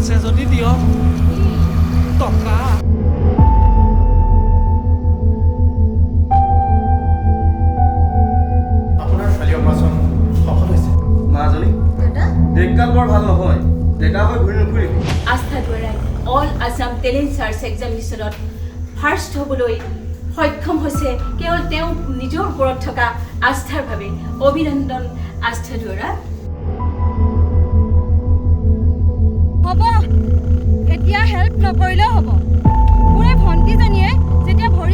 আছে যদি দিয়ক টকা আপোনাৰ ছোৱালী অপাৰেশ্যন সফল হৈছে মাজনী ডেকাল বৰ ভাল নহয় ডেকা হৈ ঘূৰি নুফুৰিবি আস্থা দুৱাৰাই অল আছাম টেলেণ্ট চাৰ্চ এক্সামিনেশ্যনত ফাৰ্ষ্ট হ'বলৈ সক্ষম হৈছে কেৱল তেওঁ নিজৰ ওপৰত থকা আস্থাৰ বাবে অভিনন্দন আস্থা দুৱাৰা হ'ব এতিয়া হেল্প নকৰিলেও হ'ব মোৰ এই ভণ্টিজনীয়ে যেতিয়া ভৰি